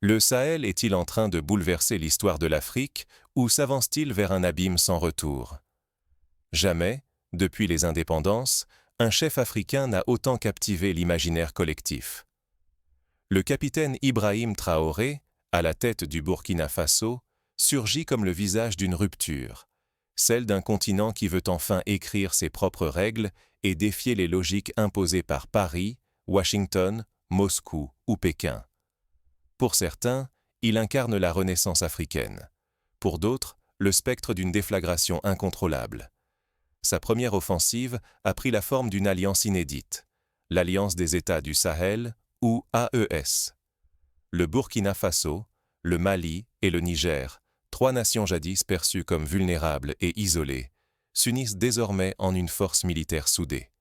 Le Sahel est-il en train de bouleverser l'histoire de l'Afrique ou s'avance-t-il vers un abîme sans retour? Jamais, depuis les indépendances, un chef africain n'a autant captivé l'imaginaire collectif. Le capitaine Ibrahim Traoré, à la tête du Burkina Faso, surgit comme le visage d'une rupture, celle d'un continent qui veut enfin écrire ses propres règles et défier les logiques imposées par Paris, Washington, Moscou ou Pékin. Pour certains, il incarne la renaissance africaine. Pour d'autres, le spectre d'une déflagration incontrôlable. Sa première offensive a pris la forme d'une alliance inédite, l'Alliance des États du Sahel, ou AES. Le Burkina Faso, le Mali et le Niger, trois nations jadis perçues comme vulnérables et isolées, s'unissent désormais en une force militaire soudée.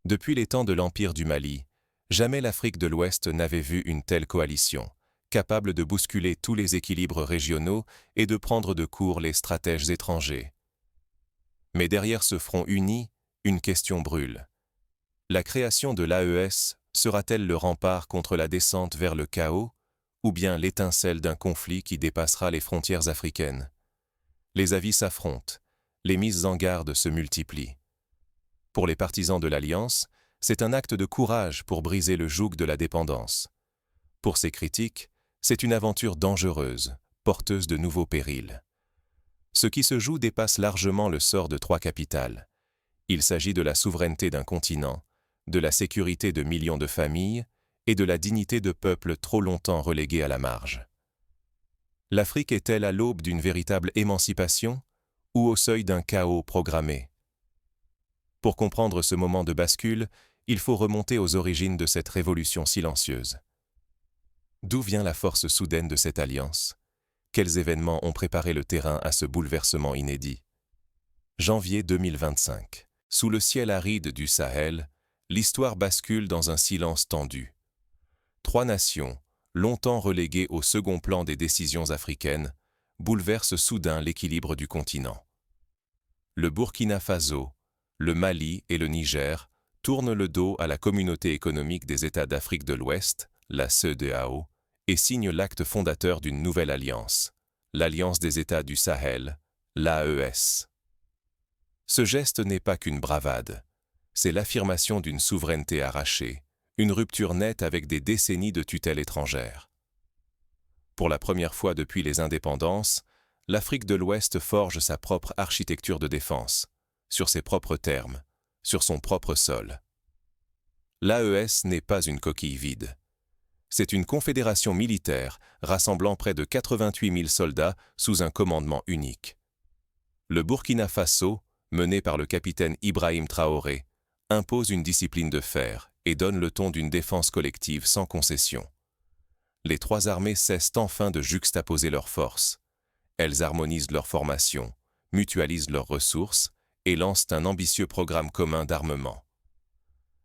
Depuis les temps de l'Empire du Mali, jamais l'Afrique de l'Ouest n'avait vu une telle coalition, capable de bousculer tous les équilibres régionaux et de prendre de court les stratèges étrangers. Mais derrière ce front uni, une question brûle. La création de l'AES sera-t-elle le rempart contre la descente vers le chaos, ou bien l'étincelle d'un conflit qui dépassera les frontières africaines? Les avis s'affrontent, les mises en garde se multiplient. Pour les partisans de l'Alliance, c'est un acte de courage pour briser le joug de la dépendance. Pour ses critiques, c'est une aventure dangereuse, porteuse de nouveaux périls. Ce qui se joue dépasse largement le sort de trois capitales. Il s'agit de la souveraineté d'un continent, de la sécurité de millions de familles et de la dignité de peuples trop longtemps relégués à la marge. L'Afrique est-elle à l'aube d'une véritable émancipation ou au seuil d'un chaos programmé? Pour comprendre ce moment de bascule, il faut remonter aux origines de cette révolution silencieuse. D'où vient la force soudaine de cette alliance? Quels événements ont préparé le terrain à ce bouleversement inédit? Janvier 2025. Sous le ciel aride du Sahel, l'histoire bascule dans un silence tendu. Trois nations, longtemps reléguées au second plan des décisions africaines, bouleversent soudain l'équilibre du continent. Le Burkina Faso, le Mali et le Niger tournent le dos à la Communauté économique des États d'Afrique de l'Ouest, la CEDEAO, et signent l'acte fondateur d'une nouvelle alliance, l'Alliance des États du Sahel, l'AES. Ce geste n'est pas qu'une bravade, c'est l'affirmation d'une souveraineté arrachée, une rupture nette avec des décennies de tutelle étrangère. Pour la première fois depuis les indépendances, l'Afrique de l'Ouest forge sa propre architecture de défense, sur ses propres termes, sur son propre sol. L'AES n'est pas une coquille vide. C'est une confédération militaire rassemblant près de 88 000 soldats sous un commandement unique. Le Burkina Faso, mené par le capitaine Ibrahim Traoré, impose une discipline de fer et donne le ton d'une défense collective sans concession. Les trois armées cessent enfin de juxtaposer leurs forces. Elles harmonisent leur formation, mutualisent leurs ressources et lancent un ambitieux programme commun d'armement.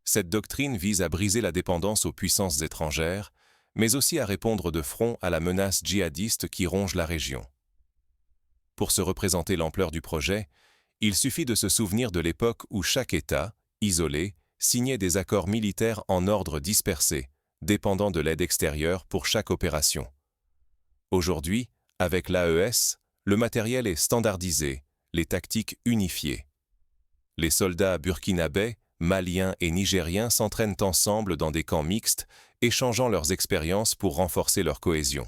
Cette doctrine vise à briser la dépendance aux puissances étrangères, mais aussi à répondre de front à la menace djihadiste qui ronge la région. Pour se représenter l'ampleur du projet, il suffit de se souvenir de l'époque où chaque État, isolé, signait des accords militaires en ordre dispersé, dépendant de l'aide extérieure pour chaque opération. Aujourd'hui, avec l'AES, le matériel est standardisé, les tactiques unifiées. Les soldats burkinabais, maliens et nigériens s'entraînent ensemble dans des camps mixtes, échangeant leurs expériences pour renforcer leur cohésion.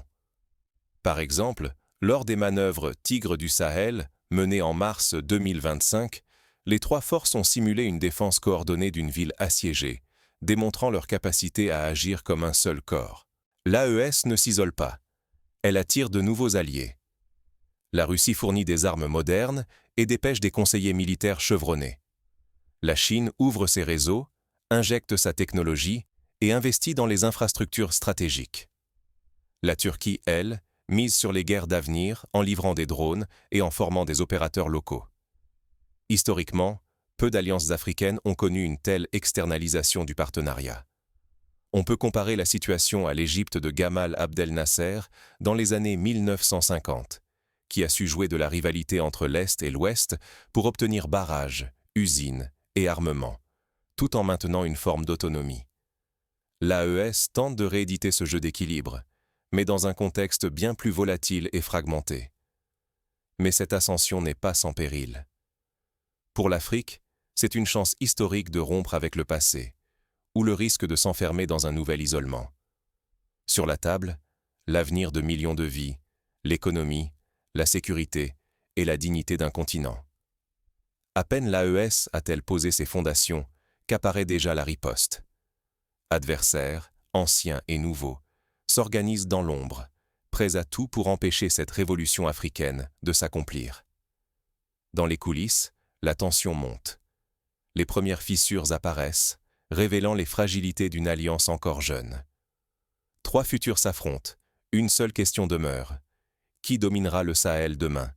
Par exemple, lors des manœuvres Tigre du Sahel, menées en mars 2025, les trois forces ont simulé une défense coordonnée d'une ville assiégée, démontrant leur capacité à agir comme un seul corps. L'AES ne s'isole pas. Elle attire de nouveaux alliés. La Russie fournit des armes modernes et dépêche des conseillers militaires chevronnés. La Chine ouvre ses réseaux, injecte sa technologie et investit dans les infrastructures stratégiques. La Turquie, elle, mise sur les guerres d'avenir en livrant des drones et en formant des opérateurs locaux. Historiquement, peu d'alliances africaines ont connu une telle externalisation du partenariat. On peut comparer la situation à l'Égypte de Gamal Abdel Nasser dans les années 1950, qui a su jouer de la rivalité entre l'Est et l'Ouest pour obtenir barrages, usines et armements, tout en maintenant une forme d'autonomie. L'AES tente de rééditer ce jeu d'équilibre, mais dans un contexte bien plus volatile et fragmenté. Mais cette ascension n'est pas sans péril. Pour l'Afrique, c'est une chance historique de rompre avec le passé, ou le risque de s'enfermer dans un nouvel isolement. Sur la table, l'avenir de millions de vies, l'économie, la sécurité et la dignité d'un continent. À peine l'AES a-t-elle posé ses fondations qu'apparaît déjà la riposte. Adversaires, anciens et nouveaux, s'organisent dans l'ombre, prêts à tout pour empêcher cette révolution africaine de s'accomplir. Dans les coulisses, la tension monte. Les premières fissures apparaissent, révélant les fragilités d'une alliance encore jeune. Trois futurs s'affrontent, une seule question demeure. Qui dominera le Sahel demain?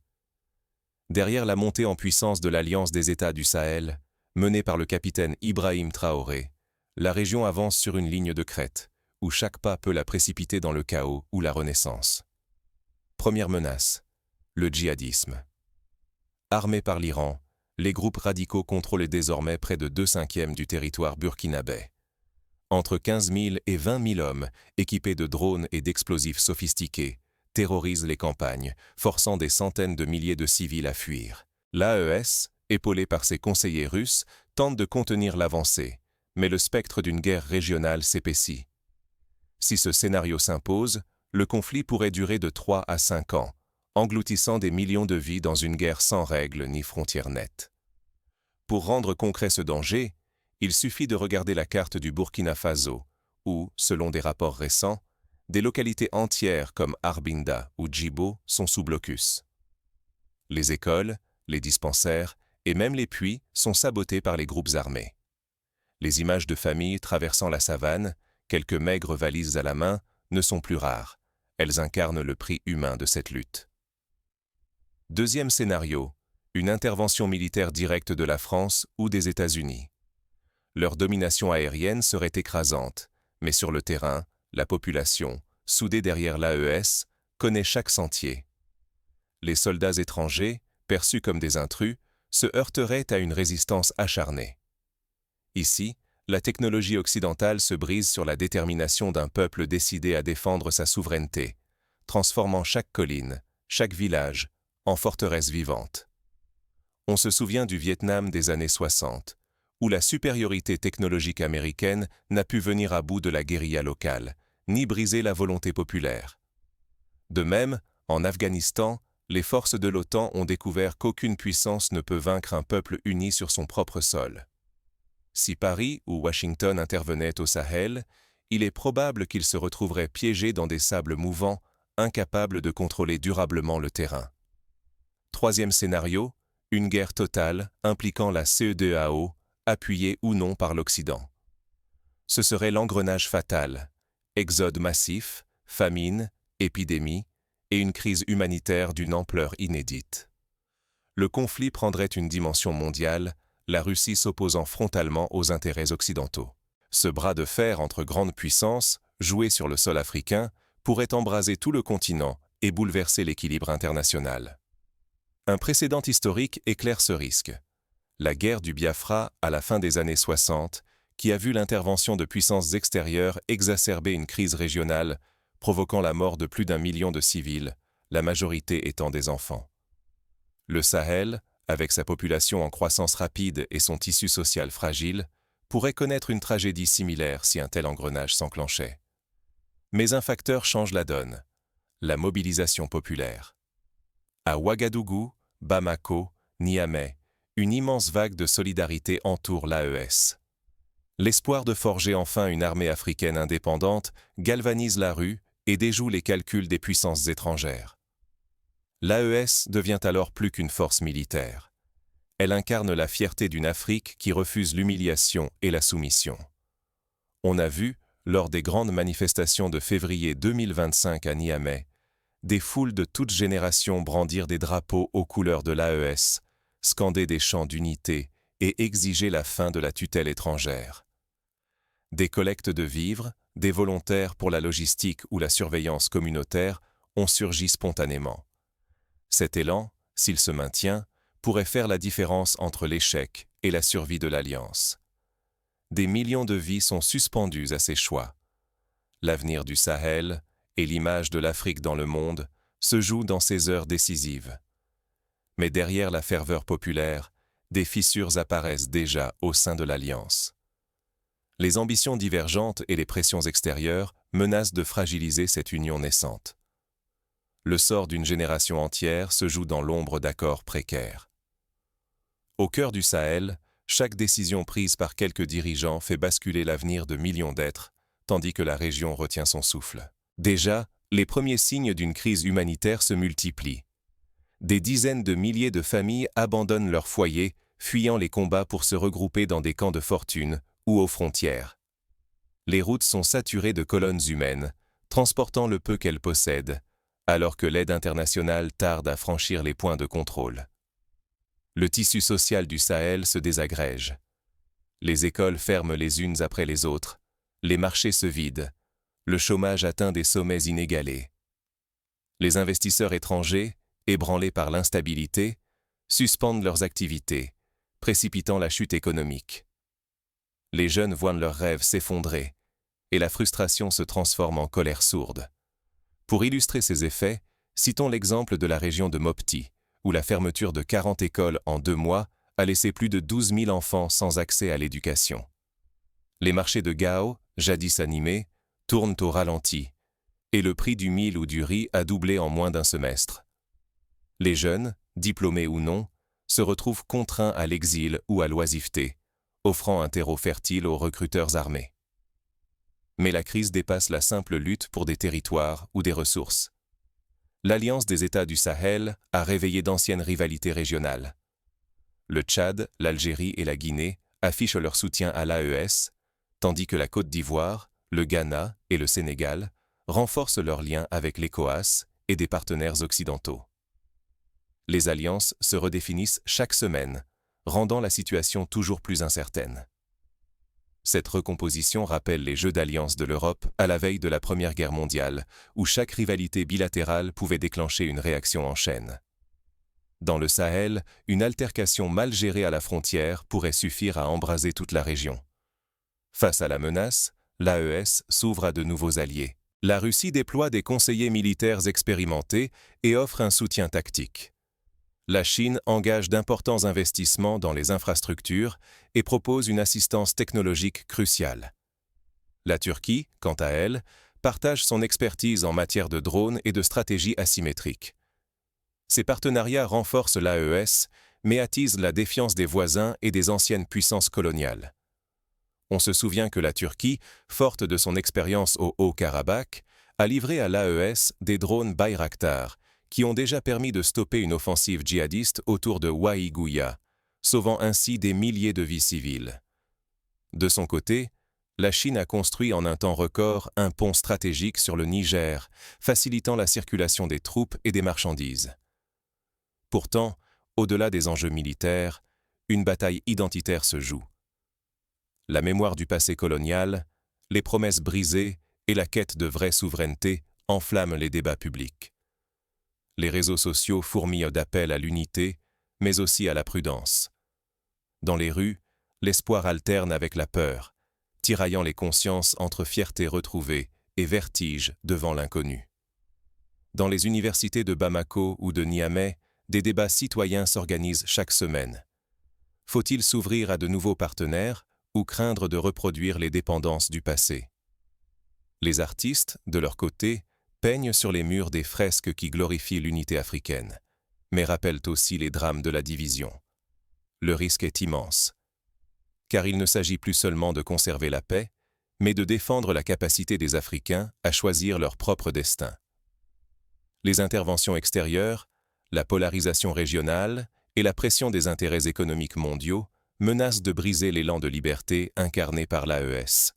Derrière la montée en puissance de l'Alliance des États du Sahel, menée par le capitaine Ibrahim Traoré, la région avance sur une ligne de crête, où chaque pas peut la précipiter dans le chaos ou la renaissance. Première menace, le djihadisme. Armés par l'Iran, les groupes radicaux contrôlent désormais près de 2/5 du territoire burkinabé. Entre 15 000 et 20 000 hommes, équipés de drones et d'explosifs sophistiqués, terrorisent les campagnes, forçant des centaines de milliers de civils à fuir. L'AES, épaulé par ses conseillers russes, tente de contenir l'avancée, mais le spectre d'une guerre régionale s'épaissit. Si ce scénario s'impose, le conflit pourrait durer de 3 à 5 ans, engloutissant des millions de vies dans une guerre sans règles ni frontières nettes. Pour rendre concret ce danger, il suffit de regarder la carte du Burkina Faso, où, selon des rapports récents, des localités entières comme Arbinda ou Djibo sont sous blocus. Les écoles, les dispensaires et même les puits sont sabotés par les groupes armés. Les images de familles traversant la savane, quelques maigres valises à la main, ne sont plus rares. Elles incarnent le prix humain de cette lutte. Deuxième scénario, une intervention militaire directe de la France ou des États-Unis. Leur domination aérienne serait écrasante, mais sur le terrain, la population, soudée derrière l'AES, connaît chaque sentier. Les soldats étrangers, perçus comme des intrus, se heurteraient à une résistance acharnée. Ici, la technologie occidentale se brise sur la détermination d'un peuple décidé à défendre sa souveraineté, transformant chaque colline, chaque village, en forteresse vivante. On se souvient du Vietnam des années 60, où la supériorité technologique américaine n'a pu venir à bout de la guérilla locale, ni briser la volonté populaire. De même, en Afghanistan, les forces de l'OTAN ont découvert qu'aucune puissance ne peut vaincre un peuple uni sur son propre sol. Si Paris ou Washington intervenaient au Sahel, il est probable qu'ils se retrouveraient piégés dans des sables mouvants, incapables de contrôler durablement le terrain. Troisième scénario, une guerre totale impliquant la CEDEAO, appuyée ou non par l'Occident. Ce serait l'engrenage fatal, exode massif, famine, épidémie et une crise humanitaire d'une ampleur inédite. Le conflit prendrait une dimension mondiale, la Russie s'opposant frontalement aux intérêts occidentaux. Ce bras de fer entre grandes puissances, joué sur le sol africain, pourrait embraser tout le continent et bouleverser l'équilibre international. Un précédent historique éclaire ce risque. La guerre du Biafra à la fin des années 60, qui a vu l'intervention de puissances extérieures exacerber une crise régionale, provoquant la mort de plus d'1 million de civils, la majorité étant des enfants. Le Sahel, avec sa population en croissance rapide et son tissu social fragile, pourrait connaître une tragédie similaire si un tel engrenage s'enclenchait. Mais un facteur change la donne, la mobilisation populaire. À Ouagadougou, Bamako, Niamey, une immense vague de solidarité entoure l'AES. L'espoir de forger enfin une armée africaine indépendante galvanise la rue et déjoue les calculs des puissances étrangères. L'AES devient alors plus qu'une force militaire. Elle incarne la fierté d'une Afrique qui refuse l'humiliation et la soumission. On a vu, lors des grandes manifestations de février 2025 à Niamey, des foules de toutes générations brandir des drapeaux aux couleurs de l'AES, scander des chants d'unité et exiger la fin de la tutelle étrangère. Des collectes de vivres, des volontaires pour la logistique ou la surveillance communautaire ont surgi spontanément. Cet élan, s'il se maintient, pourrait faire la différence entre l'échec et la survie de l'Alliance. Des millions de vies sont suspendues à ces choix. L'avenir du Sahel et l'image de l'Afrique dans le monde se jouent dans ces heures décisives. Mais derrière la ferveur populaire, des fissures apparaissent déjà au sein de l'Alliance. Les ambitions divergentes et les pressions extérieures menacent de fragiliser cette union naissante. Le sort d'une génération entière se joue dans l'ombre d'accords précaires. Au cœur du Sahel, chaque décision prise par quelques dirigeants fait basculer l'avenir de millions d'êtres, tandis que la région retient son souffle. Déjà, les premiers signes d'une crise humanitaire se multiplient. Des dizaines de milliers de familles abandonnent leurs foyers, fuyant les combats pour se regrouper dans des camps de fortune ou aux frontières. Les routes sont saturées de colonnes humaines, transportant le peu qu'elles possèdent, alors que l'aide internationale tarde à franchir les points de contrôle. Le tissu social du Sahel se désagrège. Les écoles ferment les unes après les autres, les marchés se vident, le chômage atteint des sommets inégalés. Les investisseurs étrangers, ébranlés par l'instabilité, suspendent leurs activités, précipitant la chute économique. Les jeunes voient leurs rêves s'effondrer, et la frustration se transforme en colère sourde. Pour illustrer ces effets, citons l'exemple de la région de Mopti, où la fermeture de 40 écoles en 2 mois a laissé plus de 12 000 enfants sans accès à l'éducation. Les marchés de Gao, jadis animés, tournent au ralenti, et le prix du mil ou du riz a doublé en moins d'un semestre. Les jeunes, diplômés ou non, se retrouvent contraints à l'exil ou à l'oisiveté, offrant un terreau fertile aux recruteurs armés. Mais la crise dépasse la simple lutte pour des territoires ou des ressources. L'Alliance des États du Sahel a réveillé d'anciennes rivalités régionales. Le Tchad, l'Algérie et la Guinée affichent leur soutien à l'AES, tandis que la Côte d'Ivoire, le Ghana et le Sénégal renforcent leurs liens avec l'ECOWAS et des partenaires occidentaux. Les alliances se redéfinissent chaque semaine, rendant la situation toujours plus incertaine. Cette recomposition rappelle les jeux d'alliance de l'Europe à la veille de la Première Guerre mondiale, où chaque rivalité bilatérale pouvait déclencher une réaction en chaîne. Dans le Sahel, une altercation mal gérée à la frontière pourrait suffire à embraser toute la région. Face à la menace, l'AES s'ouvre à de nouveaux alliés. La Russie déploie des conseillers militaires expérimentés et offre un soutien tactique. La Chine engage d'importants investissements dans les infrastructures et propose une assistance technologique cruciale. La Turquie, quant à elle, partage son expertise en matière de drones et de stratégie asymétrique. Ces partenariats renforcent l'AES, mais attisent la défiance des voisins et des anciennes puissances coloniales. On se souvient que la Turquie, forte de son expérience au Haut-Karabakh, a livré à l'AES des drones Bayraktar, qui ont déjà permis de stopper une offensive djihadiste autour de Waïgouya, sauvant ainsi des milliers de vies civiles. De son côté, la Chine a construit en un temps record un pont stratégique sur le Niger, facilitant la circulation des troupes et des marchandises. Pourtant, au-delà des enjeux militaires, une bataille identitaire se joue. La mémoire du passé colonial, les promesses brisées et la quête de vraie souveraineté enflamment les débats publics. Les réseaux sociaux fourmillent d'appels à l'unité, mais aussi à la prudence. Dans les rues, l'espoir alterne avec la peur, tiraillant les consciences entre fierté retrouvée et vertige devant l'inconnu. Dans les universités de Bamako ou de Niamey, des débats citoyens s'organisent chaque semaine. Faut-il s'ouvrir à de nouveaux partenaires ou craindre de reproduire les dépendances du passé? Les artistes, de leur côté, peignent sur les murs des fresques qui glorifient l'unité africaine, mais rappellent aussi les drames de la division. Le risque est immense, car il ne s'agit plus seulement de conserver la paix, mais de défendre la capacité des Africains à choisir leur propre destin. Les interventions extérieures, la polarisation régionale et la pression des intérêts économiques mondiaux menacent de briser l'élan de liberté incarné par l'AES.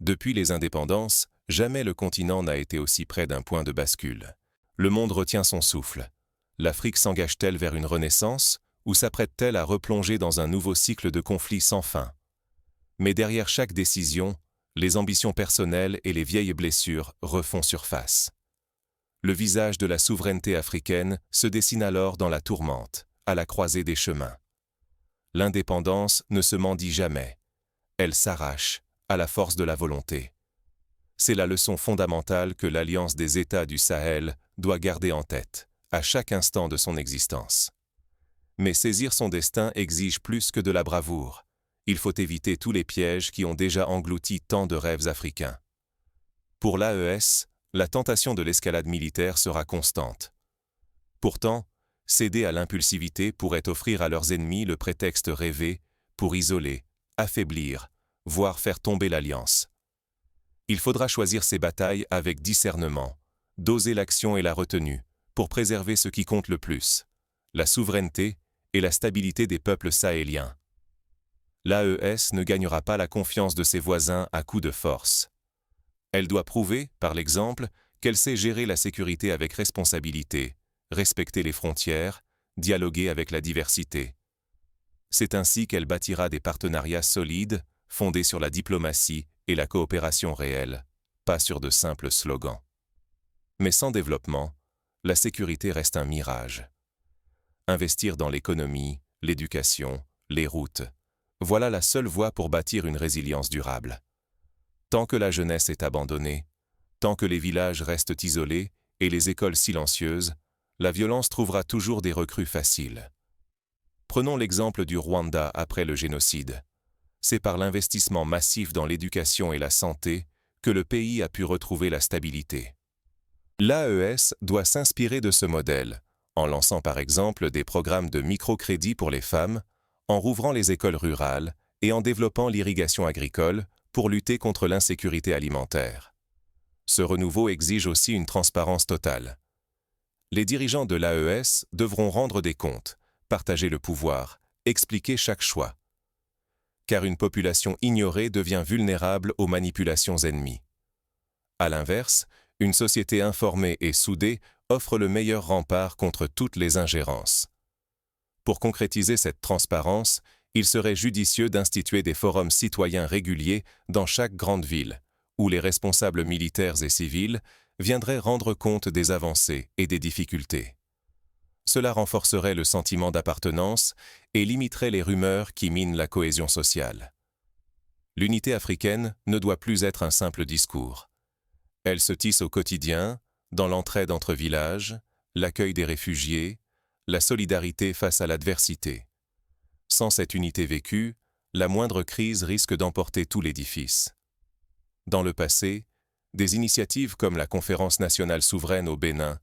Depuis les indépendances, jamais le continent n'a été aussi près d'un point de bascule. Le monde retient son souffle. L'Afrique s'engage-t-elle vers une renaissance ou s'apprête-t-elle à replonger dans un nouveau cycle de conflits sans fin? Mais derrière chaque décision, les ambitions personnelles et les vieilles blessures refont surface. Le visage de la souveraineté africaine se dessine alors dans la tourmente, à la croisée des chemins. L'indépendance ne se mendie jamais. Elle s'arrache, à la force de la volonté. C'est la leçon fondamentale que l'Alliance des États du Sahel doit garder en tête, à chaque instant de son existence. Mais saisir son destin exige plus que de la bravoure. Il faut éviter tous les pièges qui ont déjà englouti tant de rêves africains. Pour l'AES, la tentation de l'escalade militaire sera constante. Pourtant, céder à l'impulsivité pourrait offrir à leurs ennemis le prétexte rêvé pour isoler, affaiblir, voire faire tomber l'alliance. Il faudra choisir ses batailles avec discernement, doser l'action et la retenue, pour préserver ce qui compte le plus, la souveraineté et la stabilité des peuples sahéliens. L'AES ne gagnera pas la confiance de ses voisins à coups de force. Elle doit prouver, par l'exemple, qu'elle sait gérer la sécurité avec responsabilité, respecter les frontières, dialoguer avec la diversité. C'est ainsi qu'elle bâtira des partenariats solides, fondés sur la diplomatie et la coopération réelle, pas sur de simples slogans. Mais sans développement, la sécurité reste un mirage. Investir dans l'économie, l'éducation, les routes, voilà la seule voie pour bâtir une résilience durable. Tant que la jeunesse est abandonnée, tant que les villages restent isolés et les écoles silencieuses, la violence trouvera toujours des recrues faciles. Prenons l'exemple du Rwanda après le génocide. C'est par l'investissement massif dans l'éducation et la santé que le pays a pu retrouver la stabilité. L'AES doit s'inspirer de ce modèle, en lançant par exemple des programmes de microcrédit pour les femmes, en rouvrant les écoles rurales et en développant l'irrigation agricole pour lutter contre l'insécurité alimentaire. Ce renouveau exige aussi une transparence totale. Les dirigeants de l'AES devront rendre des comptes, partager le pouvoir, expliquer chaque choix. Car une population ignorée devient vulnérable aux manipulations ennemies. À l'inverse, une société informée et soudée offre le meilleur rempart contre toutes les ingérences. Pour concrétiser cette transparence, il serait judicieux d'instituer des forums citoyens réguliers dans chaque grande ville, où les responsables militaires et civils viendraient rendre compte des avancées et des difficultés. Cela renforcerait le sentiment d'appartenance et limiterait les rumeurs qui minent la cohésion sociale. L'unité africaine ne doit plus être un simple discours. Elle se tisse au quotidien, dans l'entraide entre villages, l'accueil des réfugiés, la solidarité face à l'adversité. Sans cette unité vécue, la moindre crise risque d'emporter tout l'édifice. Dans le passé, des initiatives comme la Conférence nationale souveraine au Bénin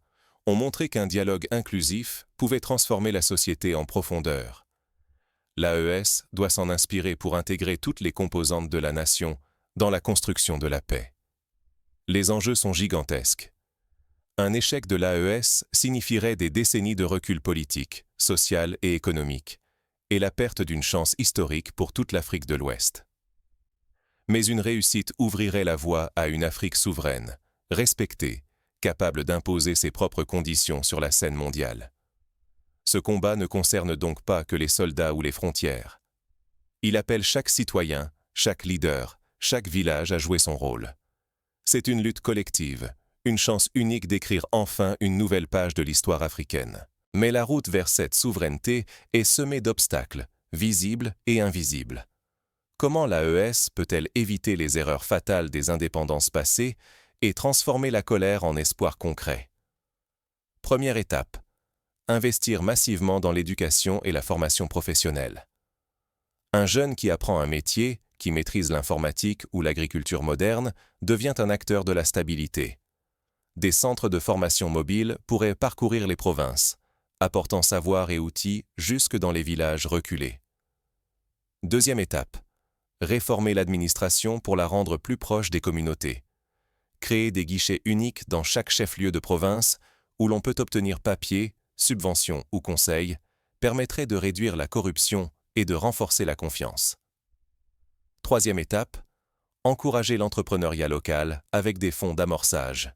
ont montré qu'un dialogue inclusif pouvait transformer la société en profondeur. L'AES doit s'en inspirer pour intégrer toutes les composantes de la nation dans la construction de la paix. Les enjeux sont gigantesques. Un échec de l'AES signifierait des décennies de recul politique, social et économique, et la perte d'une chance historique pour toute l'Afrique de l'Ouest. Mais une réussite ouvrirait la voie à une Afrique souveraine, respectée, capable d'imposer ses propres conditions sur la scène mondiale. Ce combat ne concerne donc pas que les soldats ou les frontières. Il appelle chaque citoyen, chaque leader, chaque village à jouer son rôle. C'est une lutte collective, une chance unique d'écrire enfin une nouvelle page de l'histoire africaine. Mais la route vers cette souveraineté est semée d'obstacles, visibles et invisibles. Comment l'AES peut-elle éviter les erreurs fatales des indépendances passées et transformer la colère en espoir concret? Première étape. Investir massivement dans l'éducation et la formation professionnelle. Un jeune qui apprend un métier, qui maîtrise l'informatique ou l'agriculture moderne, devient un acteur de la stabilité. Des centres de formation mobile pourraient parcourir les provinces, apportant savoir et outils jusque dans les villages reculés. Deuxième étape. Réformer l'administration pour la rendre plus proche des communautés. Créer des guichets uniques dans chaque chef-lieu de province où l'on peut obtenir papiers, subventions ou conseils, permettrait de réduire la corruption et de renforcer la confiance. Troisième étape. Encourager l'entrepreneuriat local avec des fonds d'amorçage.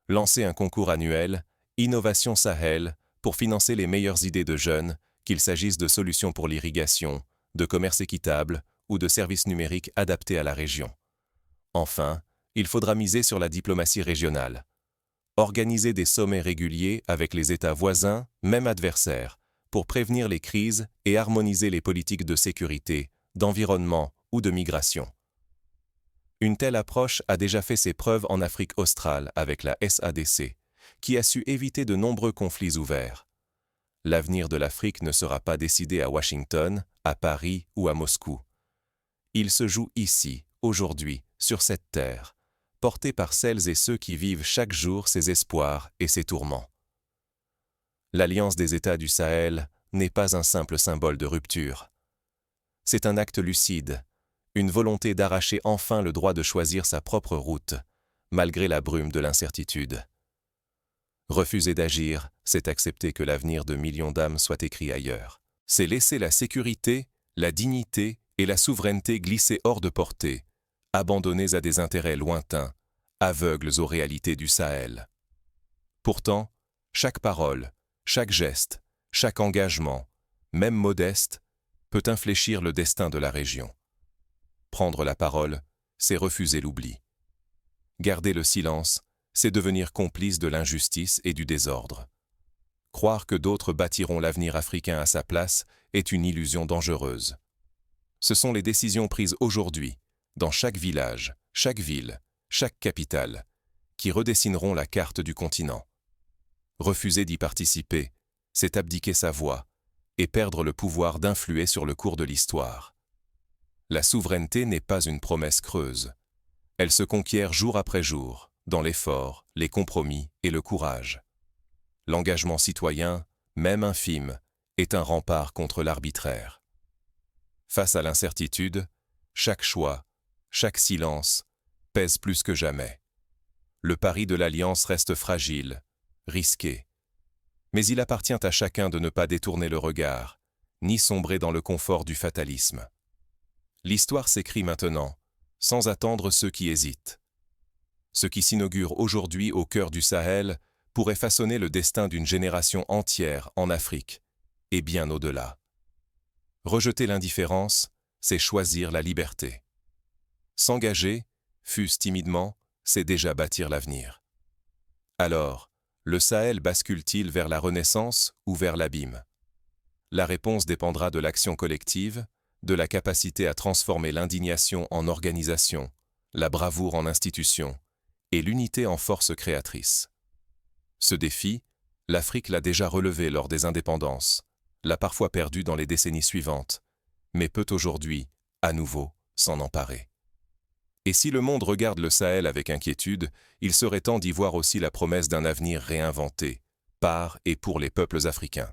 Lancer un concours annuel, Innovation Sahel, pour financer les meilleures idées de jeunes, qu'il s'agisse de solutions pour l'irrigation, de commerce équitable ou de services numériques adaptés à la région. Enfin, il faudra miser sur la diplomatie régionale. Organiser des sommets réguliers avec les États voisins, même adversaires, pour prévenir les crises et harmoniser les politiques de sécurité, d'environnement ou de migration. Une telle approche a déjà fait ses preuves en Afrique australe avec la SADC, qui a su éviter de nombreux conflits ouverts. L'avenir de l'Afrique ne sera pas décidé à Washington, à Paris ou à Moscou. Il se joue ici, aujourd'hui, sur cette terre, porté par celles et ceux qui vivent chaque jour ses espoirs et ses tourments. L'Alliance des États du Sahel n'est pas un simple symbole de rupture. C'est un acte lucide, une volonté d'arracher enfin le droit de choisir sa propre route, malgré la brume de l'incertitude. Refuser d'agir, c'est accepter que l'avenir de millions d'âmes soit écrit ailleurs. C'est laisser la sécurité, la dignité et la souveraineté glisser hors de portée, abandonnés à des intérêts lointains, aveugles aux réalités du Sahel. Pourtant, chaque parole, chaque geste, chaque engagement, même modeste, peut infléchir le destin de la région. Prendre la parole, c'est refuser l'oubli. Garder le silence, c'est devenir complice de l'injustice et du désordre. Croire que d'autres bâtiront l'avenir africain à sa place est une illusion dangereuse. Ce sont les décisions prises aujourd'hui, dans chaque village, chaque ville, chaque capitale, qui redessineront la carte du continent. Refuser d'y participer, c'est abdiquer sa voix et perdre le pouvoir d'influer sur le cours de l'histoire. La souveraineté n'est pas une promesse creuse. Elle se conquiert jour après jour, dans l'effort, les compromis et le courage. L'engagement citoyen, même infime, est un rempart contre l'arbitraire. Face à l'incertitude, chaque choix, chaque silence, pèse plus que jamais. Le pari de l'Alliance reste fragile, risqué. Mais il appartient à chacun de ne pas détourner le regard, ni sombrer dans le confort du fatalisme. L'histoire s'écrit maintenant, sans attendre ceux qui hésitent. Ce qui s'inaugure aujourd'hui au cœur du Sahel pourrait façonner le destin d'une génération entière en Afrique, et bien au-delà. Rejeter l'indifférence, c'est choisir la liberté. S'engager, fût-ce timidement, c'est déjà bâtir l'avenir. Alors, le Sahel bascule-t-il vers la renaissance ou vers l'abîme? La réponse dépendra de l'action collective, de la capacité à transformer l'indignation en organisation, la bravoure en institution, et l'unité en force créatrice. Ce défi, l'Afrique l'a déjà relevé lors des indépendances, l'a parfois perdu dans les décennies suivantes, mais peut aujourd'hui, à nouveau, s'en emparer. Et si le monde regarde le Sahel avec inquiétude, il serait temps d'y voir aussi la promesse d'un avenir réinventé, par et pour les peuples africains.